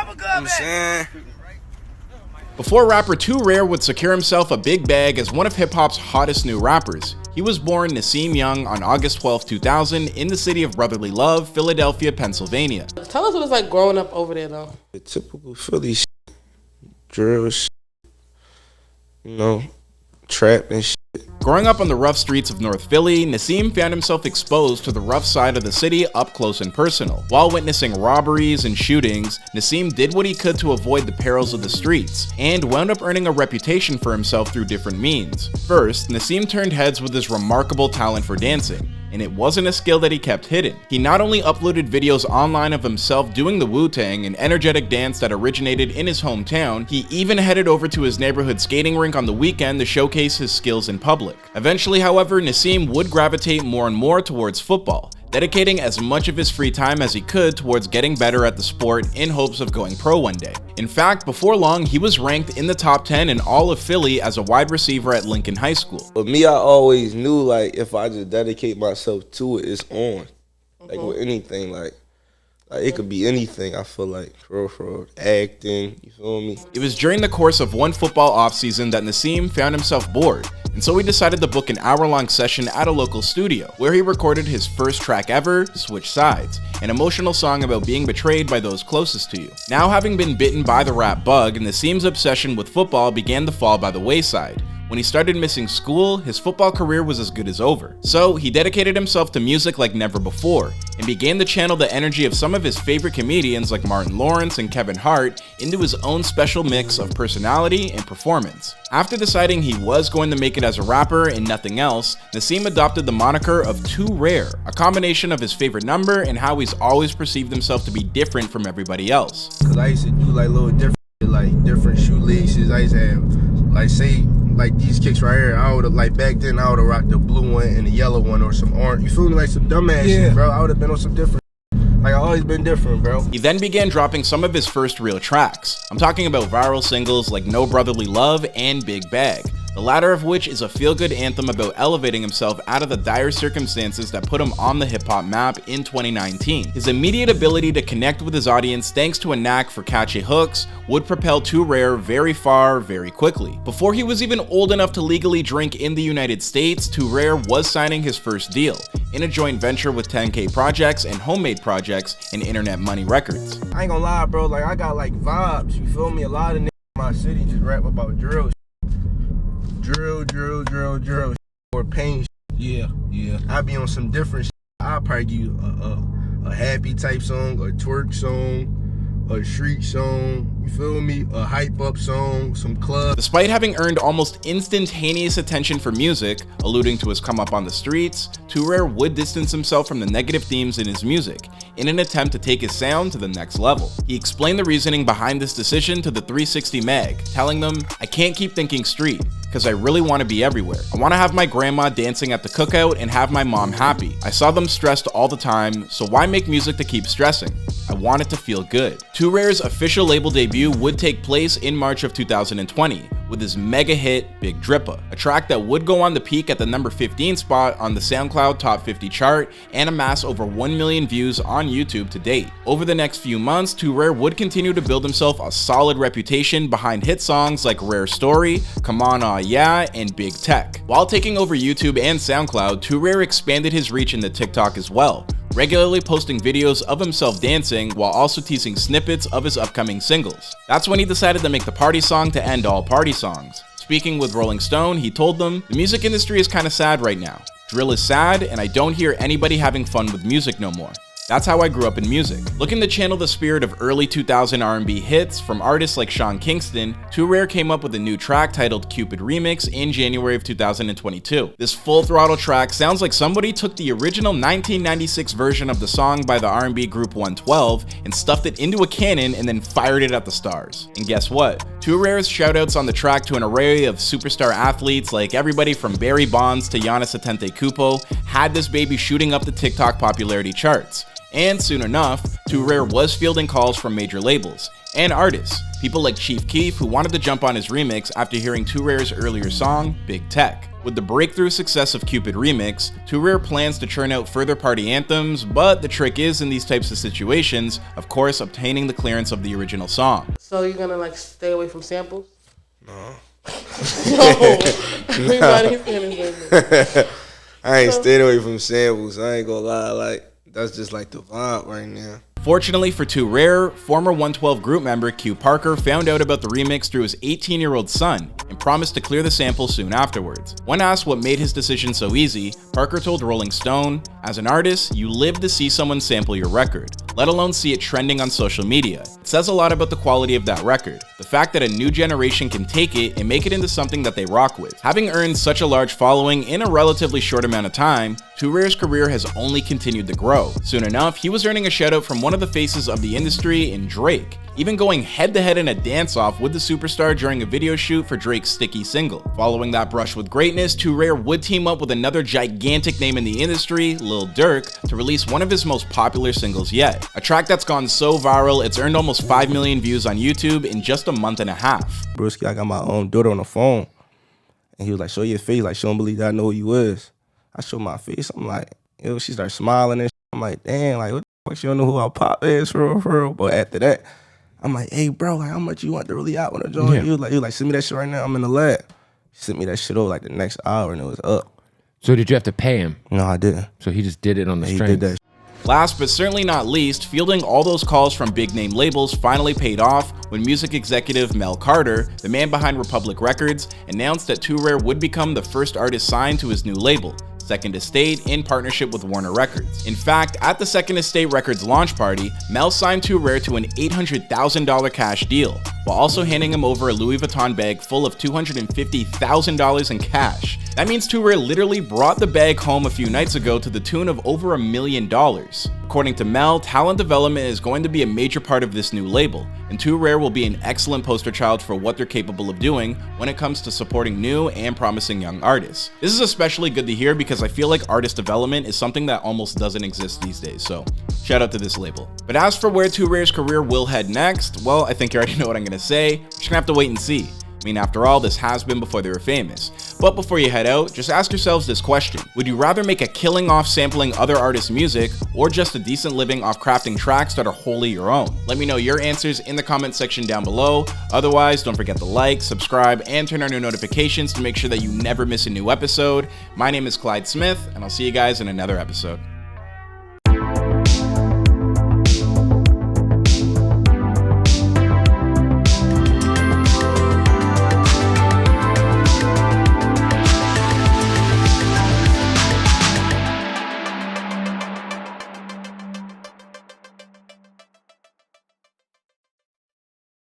I'm saying? Before rapper Too Rare would secure himself a big bag as one of hip-hop's hottest new rappers, he was born Naseem Young on August 12, 2000 in the city of brotherly love, Philadelphia, Pennsylvania. Tell us what it's like growing up over there, though. The typical Philly shit, drill shit, you know, trap and shit. Growing up on the rough streets of North Philly, Naseem found himself exposed to the rough side of the city up close and personal. While witnessing robberies and shootings, Naseem did what he could to avoid the perils of the streets, and wound up earning a reputation for himself through different means. First, Naseem turned heads with his remarkable talent for dancing, and it wasn't a skill that he kept hidden. He not only uploaded videos online of himself doing the Wu-Tang, an energetic dance that originated in his hometown, he even headed over to his neighborhood skating rink on the weekend to showcase his skills in public. Eventually, however, Naseem would gravitate more and more towards football, dedicating as much of his free time as he could towards getting better at the sport in hopes of going pro one day. In fact, before long, he was ranked in the top 10 in all of Philly as a wide receiver at Lincoln High School. But me, I always knew, like, if I just dedicate myself to it, it's on. Like, with anything, like it could be anything, I feel like, for acting, you feel me? It was during the course of one football offseason that Naseem found himself bored, and so he decided to book an hour-long session at a local studio, where he recorded his first track ever, Switch Sides, an emotional song about being betrayed by those closest to you. Now having been bitten by the rap bug, Naseem's obsession with football began to fall by the wayside. When he started missing school, his football career was as good as over. So he dedicated himself to music like never before, and began to channel the energy of some of his favorite comedians like Martin Lawrence and Kevin Hart into his own special mix of personality and performance. After deciding he was going to make it as a rapper and nothing else, Naseem adopted the moniker of Too Rare, a combination of his favorite number and how he's always perceived himself to be different from everybody else. Cause I used to do like little different shoelaces. I used to have, like, say, like these kicks right here, I would've, like, back then I would've rocked the blue one and the yellow one or some orange. You feel me? Like some dumbass shit, bro. I would've been on some different. Like, I always been different, bro. He then began dropping some of his first real tracks. I'm talking about viral singles like No Brotherly Love and Big Bag, the latter of which is a feel-good anthem about elevating himself out of the dire circumstances that put him on the hip-hop map in 2019. His immediate ability to connect with his audience thanks to a knack for catchy hooks would propel Too Rare very far, very quickly. Before he was even old enough to legally drink in the United States, Too Rare was signing his first deal, in a joint venture with 10K Projects and Homemade Projects and Internet Money Records. I ain't gonna lie, bro, like, I got, like, vibes, you feel me? A lot of niggas in my city just rap about drill. Drill, or pain. Yeah. I be on some different shit. I'll probably give you a happy type song, a twerk song, a street song, you feel me? A hype up song, some club. Despite having earned almost instantaneous attention for music, alluding to his come up on the streets, Too Rare would distance himself from the negative themes in his music, in an attempt to take his sound to the next level. He explained the reasoning behind this decision to the 360 Mag, telling them, "I can't keep thinking street, because I really want to be everywhere. I want to have my grandma dancing at the cookout and have my mom happy. I saw them stressed all the time, so why make music to keep stressing? I want it to feel good." Too Rare's official label debut would take place in March of 2020 with his mega hit Big Drippa, a track that would go on to peak at the number 15 spot on the SoundCloud Top 50 chart and amass over 1 million views on YouTube to date. Over the next few months, Too Rare would continue to build himself a solid reputation behind hit songs like Rare Story, Come On Aw Yeah, and Big Tech. While taking over YouTube and SoundCloud, Too Rare expanded his reach into TikTok as well, regularly posting videos of himself dancing while also teasing snippets of his upcoming singles. That's when he decided to make the party song to end all party songs. Speaking with Rolling Stone, he told them, "The music industry is kinda sad right now. Drill is sad, and I don't hear anybody having fun with music no more. That's how I grew up in music." Looking to channel the spirit of early 2000 R&B hits from artists like Sean Kingston, Too Rare came up with a new track titled Cupid Remix in January of 2022. This full-throttle track sounds like somebody took the original 1996 version of the song by the R&B group 112 and stuffed it into a cannon and then fired it at the stars. And guess what? Too Rare's shoutouts on the track to an array of superstar athletes like everybody from Barry Bonds to Giannis Antetokounmpo had this baby shooting up the TikTok popularity charts. And soon enough, Too Rare was fielding calls from major labels and artists, people like Chief Keef, who wanted to jump on his remix after hearing Too Rare's earlier song, Big Tech. With the breakthrough success of Cupid Remix, Too Rare plans to churn out further party anthems, but the trick is, in these types of situations, of course, obtaining the clearance of the original song. So you're gonna like stay away from samples? No. Everybody's gonna I ain't staying away from samples. I ain't gonna lie, like that's just like the vibe right now. Fortunately for Too Rare, former 112 group member Q Parker found out about the remix through his 18-year-old son and promised to clear the sample soon afterwards. When asked what made his decision so easy, Parker told Rolling Stone, "As an artist, you live to see someone sample your record, let alone see it trending on social media. It says a lot about the quality of that record, the fact that a new generation can take it and make it into something that they rock with." Having earned such a large following in a relatively short amount of time, Too Rare's career has only continued to grow. Soon enough, he was earning a shout-out from one of the faces of the industry in Drake, even going head-to-head in a dance-off with the superstar during a video shoot for Drake's Sticky single. Following that brush with greatness, Too Rare would team up with another gigantic name in the industry, Lil Durk, to release one of his most popular singles yet. A track that's gone so viral, it's earned almost 5 million views on YouTube in just a month and a half. Brewski, I got my own daughter on the phone, and he was like, "Show your face, like she don't believe that I know who you is." I show my face, I'm like, yo, she started smiling and shit. I'm like, damn, like what the fuck, she don't know who our pop is for real. But after that, I'm like, hey bro, like how much you want to really out on the joint? He was like, send me that shit right now, I'm in the lab. He sent me that shit over like the next hour and it was up. So did you have to pay him? No, I didn't. So he just did it on the strength? He did that. Last but certainly not least, fielding all those calls from big name labels finally paid off when music executive Mel Carter, the man behind Republic Records, announced that Too Rare would become the first artist signed to his new label, Second Estate, in partnership with Warner Records. In fact, at the Second Estate Records launch party, Mel signed Too Rare to an $800,000 cash deal, while also handing him over a Louis Vuitton bag full of $250,000 in cash. That means Too Rare literally brought the bag home a few nights ago to the tune of over $1 million. According to Mel, talent development is going to be a major part of this new label, and Too Rare will be an excellent poster child for what they're capable of doing when it comes to supporting new and promising young artists. This is especially good to hear because I feel like artist development is something that almost doesn't exist these days, so shout out to this label. But as for where Too Rare's career will head next, well, I think you already know what I'm gonna say. We're just gonna have to wait and see. I mean, after all, this has been before they were famous. But before you head out, just ask yourselves this question. Would you rather make a killing off sampling other artists' music, or just a decent living off crafting tracks that are wholly your own? Let me know your answers in the comment section down below. Otherwise, don't forget to like, subscribe, and turn on your notifications to make sure that you never miss a new episode. My name is Clyde Smith, and I'll see you guys in another episode.